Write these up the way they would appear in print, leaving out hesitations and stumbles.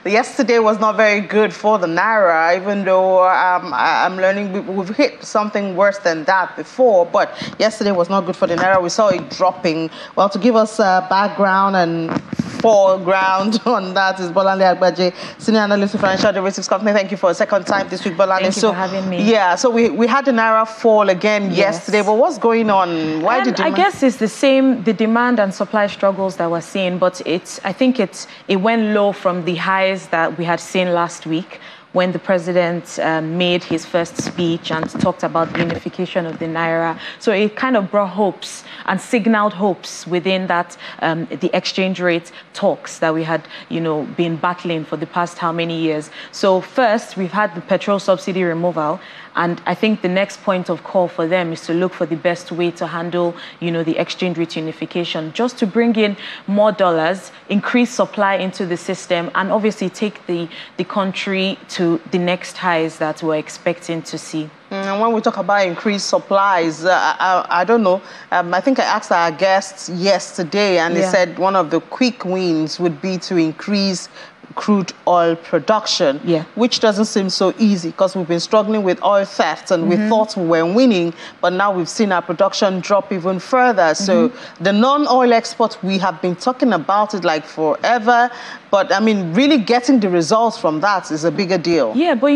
yesterday was not very good for the Naira, even though I'm learning we've hit something worse than that before. But yesterday was not good for the Naira. We saw it dropping. Well, to give us background and foreground on that is Bolanle Agbaje, Senior Analyst of Financial Derivatives Company. Thank you for a second time this week, Bolanle. Thank you for having me. Yeah, so we had the Naira fall again yesterday, but what's going on? Why did I guess it's the same, the demand and supply struggles that we're seeing, but I think it went low from the highs that we had seen last week, when the president made his first speech and talked about the unification of the Naira. So it kind of brought hopes and signaled hopes within that, the exchange rate talks that we had, been battling for the past how many years. So first, we've had the petrol subsidy removal. And I think the next point of call for them is to look for the best way to handle, the exchange rate unification, just to bring in more dollars, increase supply into the system, and obviously take the country to the next highs that we're expecting to see. And when we talk about increased supplies, I don't know. I think I asked our guests yesterday, and they said one of the quick wins would be to increase crude oil production, which doesn't seem so easy because we've been struggling with oil theft and we thought we were winning, but now we've seen our production drop even further. So the non-oil exports, we have been talking about it like forever, but I mean, really getting the results from that is a bigger deal. Yeah, but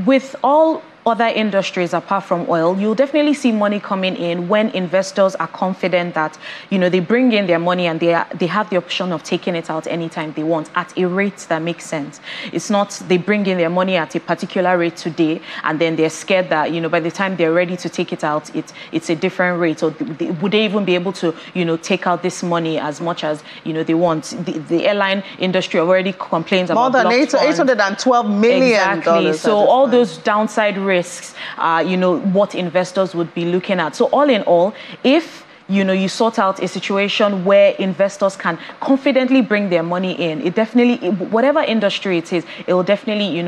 with all other industries apart from oil, you'll definitely see money coming in when investors are confident that, they bring in their money and they have the option of taking it out anytime they want at a rate that makes sense. It's not they bring in their money at a particular rate today and then they're scared that, by the time they're ready to take it out, it's a different rate, or would they even be able to, take out this money as much as, they want. The airline industry already complains about more than $812 million. Exactly. So all those downside risks are, what investors would be looking at. So all in all, if you sort out a situation where investors can confidently bring their money in, it definitely, whatever industry it is, it will definitely,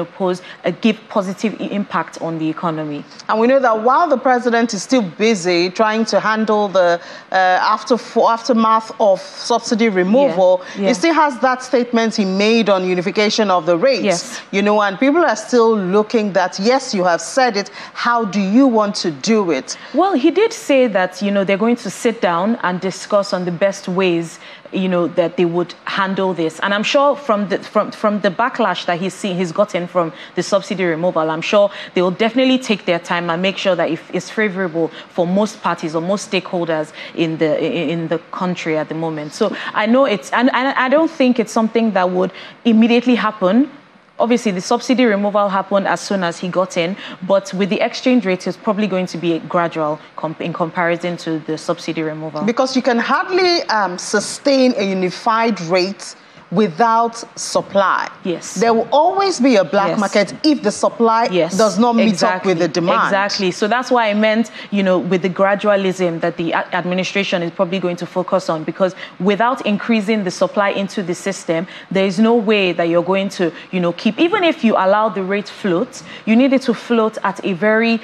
give positive impact on the economy. And we know that while the president is still busy trying to handle the aftermath of subsidy removal, he still has that statement he made on unification of the rates. And people are still looking that, yes, you have said it, how do you want to do it? Well, he did say that, they're going to sit down and discuss on the best ways, that they would handle this. And I'm sure from the backlash that he's gotten from the subsidy removal, I'm sure they will definitely take their time and make sure that it's favorable for most parties or most stakeholders in the country at the moment. So I know and I don't think it's something that would immediately happen. Obviously, the subsidy removal happened as soon as he got in, but with the exchange rate, it's probably going to be gradual in comparison to the subsidy removal. Because you can hardly sustain a unified rate without supply. Yes. There will always be a black market if the supply does not meet up with the demand. Exactly. So that's why I meant, with the gradualism that the administration is probably going to focus on, because without increasing the supply into the system, there is no way that you're going to, keep, even if you allow the rate float, you need it to float at a very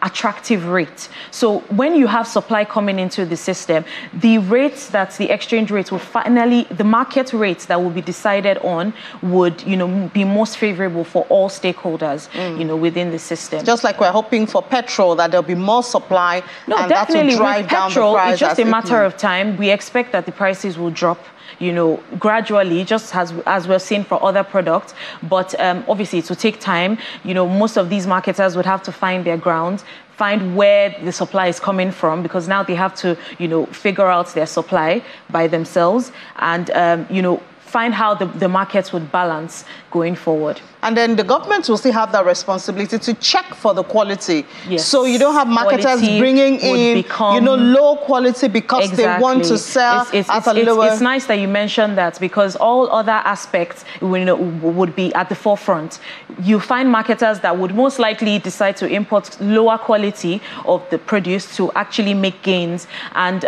attractive rate. So when you have supply coming into the system, the rates that the exchange rate will finally, the market rates that will be decided on would, be most favorable for all stakeholders, within the system. Just like we're hoping for petrol, that there'll be more supply, and that will drive down the price. It's just a matter of time. We expect that the prices will drop, gradually, just as we're seeing for other products. But obviously, it will take time. Most of these marketers would have to find their ground, find where the supply is coming from, because now they have to, figure out their supply by themselves and, find how the markets would balance going forward. And then the government will still have that responsibility to check for the quality. Yes. So you don't have marketers bringing in, low quality because they want to sell at a lower... It's nice that you mentioned that, because all other aspects would be at the forefront. You find marketers that would most likely decide to import lower quality of the produce to actually make gains. And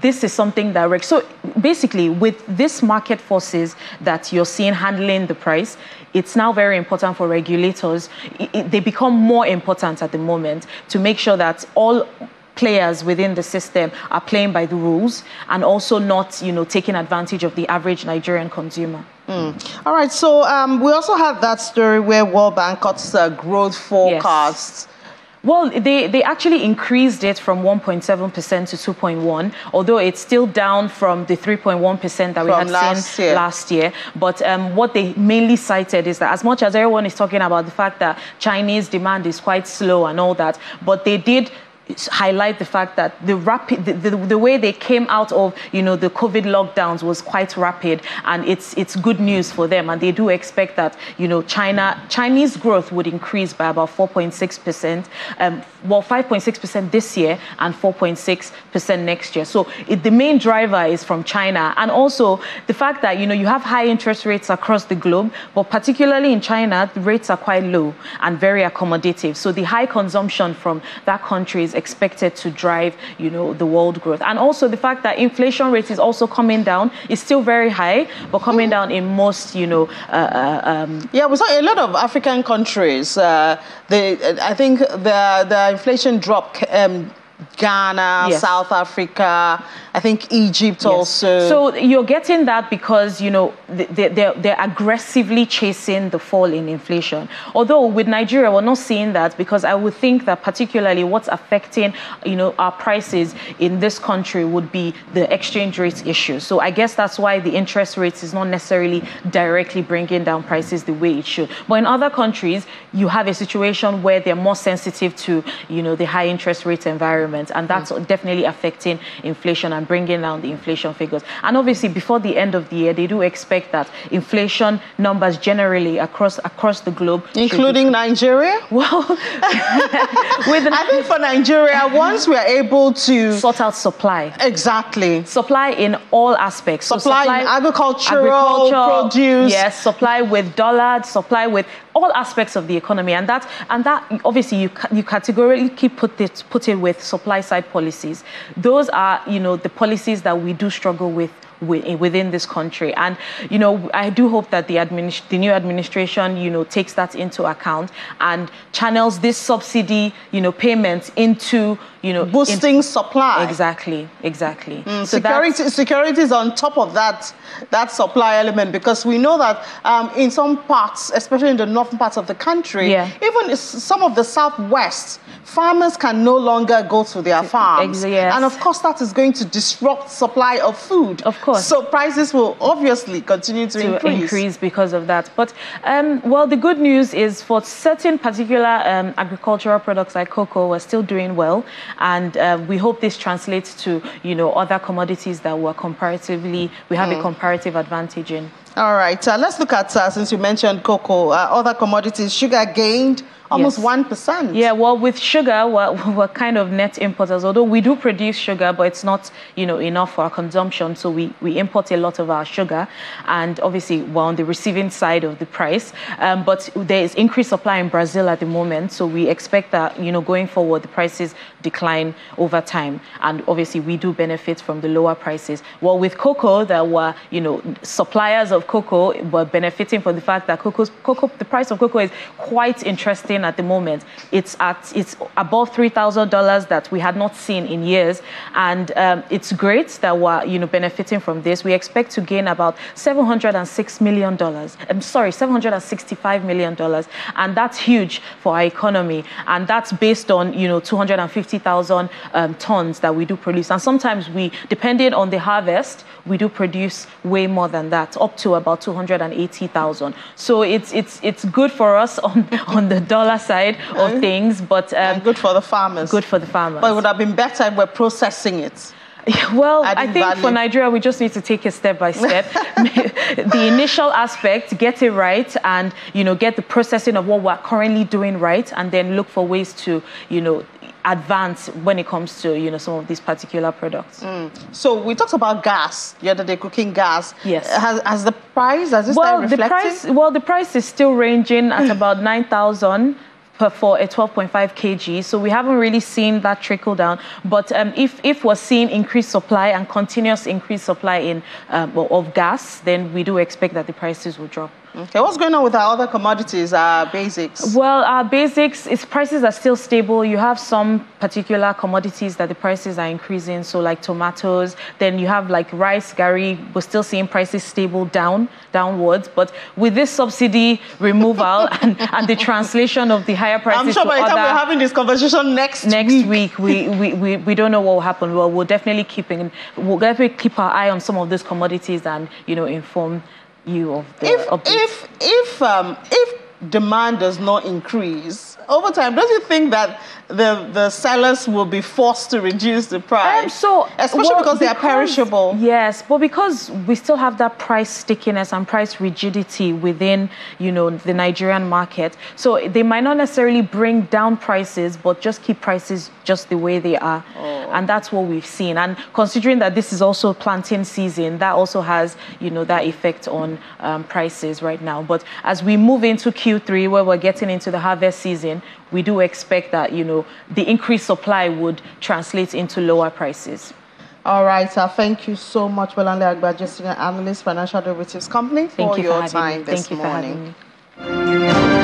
this is something that... So basically, with this market forces that you're seeing handling the price, it's now very important for regulators. They become more important at the moment to make sure that all players within the system are playing by the rules and also not, taking advantage of the average Nigerian consumer. All right, so we also had that story where World Bank cuts growth forecasts. Yes. Well, they actually increased it from 1.7% to 2.1%, although it's still down from the 3.1% that we had seen last year. But what they mainly cited is that as much as everyone is talking about the fact that Chinese demand is quite slow and all that, but they did highlight the fact that the way they came out of the COVID lockdowns was quite rapid, and it's good news for them, and they do expect that Chinese growth would increase by about 4.6%, 5.6% this year and 4.6% next year. So the main driver is from China, and also the fact that you have high interest rates across the globe, but particularly in China, the rates are quite low and very accommodative. So the high consumption from that country is expected to drive, the world growth. And also the fact that inflation rate is also coming down. It's still very high, but coming down in most, Yeah, we saw a lot of African countries. I think the inflation dropped. Ghana, yes. South Africa, I think Egypt, yes. Also. So you're getting that because, they're aggressively chasing the fall in inflation. Although with Nigeria, we're not seeing that, because I would think that particularly what's affecting, our prices in this country would be the exchange rate issue. So I guess that's why the interest rates is not necessarily directly bringing down prices the way it should. But in other countries, you have a situation where they're more sensitive to, the high interest rate environment. And that's definitely affecting inflation and bringing down the inflation figures. And obviously, before the end of the year, they do expect that inflation numbers generally across the globe, including Nigeria. Well, I think for Nigeria, once we are able to sort out supply, exactly, supply in all aspects, supply in agriculture, produce, yes, supply with dollars, supply with all aspects of the economy, and that obviously you categorically put it with supply side policies. Those are the policies that we do struggle with within this country, and I do hope that the new administration takes that into account and channels this subsidy payments into boosting supply. Exactly. So security is on top of that supply element, because we know that in some parts, especially in the northern parts of the country, even some of the southwest, farmers can no longer go to their farms. Yes. And of course, that is going to disrupt supply of food. Of course. So prices will obviously continue to increase because of that. But, well, the good news is for certain particular agricultural products like cocoa, we're still doing well. And we hope this translates to, other commodities that we have a comparative advantage in. All right. Let's look at, since you mentioned cocoa, other commodities. Sugar gained almost 1%. Yeah, well, with sugar, we're kind of net importers, although we do produce sugar, but it's not, enough for our consumption. So we import a lot of our sugar, and obviously we're on the receiving side of the price. But there is increased supply in Brazil at the moment, so we expect that, going forward, the prices decline over time. And obviously we do benefit from the lower prices. Well, with cocoa, there were, suppliers of cocoa were benefiting from the fact that the price of cocoa is quite interesting at the moment. It's above $3,000 that we had not seen in years, and it's great that we're benefiting from this. We expect to gain about $765 million, and that's huge for our economy, and that's based on 250,000 tons that we do produce. And sometimes depending on the harvest, we do produce way more than that, up to about 280,000. So it's good for us on the dollar side of things, but and good for the farmers. Good for the farmers. But it would have been better if we're processing it. Well, I think for Nigeria, we just need to take it step by step. The initial aspect, get it right, and get the processing of what we're currently doing right, and then look for ways to advance when it comes to some of these particular products. So we talked about gas the other day, cooking gas. Yes. Has the price, has this started reflecting? The price is still ranging at about 9,000 for a 12.5 kg. So we haven't really seen that trickle down. But if we're seeing increased supply and continuous increased supply of gas, then we do expect that the prices will drop. Okay, what's going on with our other commodities, our basics? Well, our basics, its prices are still stable. You have some particular commodities that the prices are increasing, so like tomatoes. Then you have like rice, gari. We're still seeing prices stable downwards. But with this subsidy removal and the translation of the higher prices, I'm sure by the time we're having this conversation next week, we don't know what will happen. Well, we'll definitely keep our eye on some of these commodities and inform you of the updates. If demand does not increase over time, don't you think that the sellers will be forced to reduce the price? Especially because they are perishable. Yes, but because we still have that price stickiness and price rigidity within, the Nigerian market. So they might not necessarily bring down prices, but just keep prices just the way they are. And that's what we've seen. And considering that this is also planting season, that also has, that effect on prices right now. But as we move into Q3, where we're getting into the harvest season, we do expect that, the increased supply would translate into lower prices. All right, thank you so much, Bolanle Agbaje, Senior Analyst, Financial Derivatives Company, for your time this morning. Thank you for having me.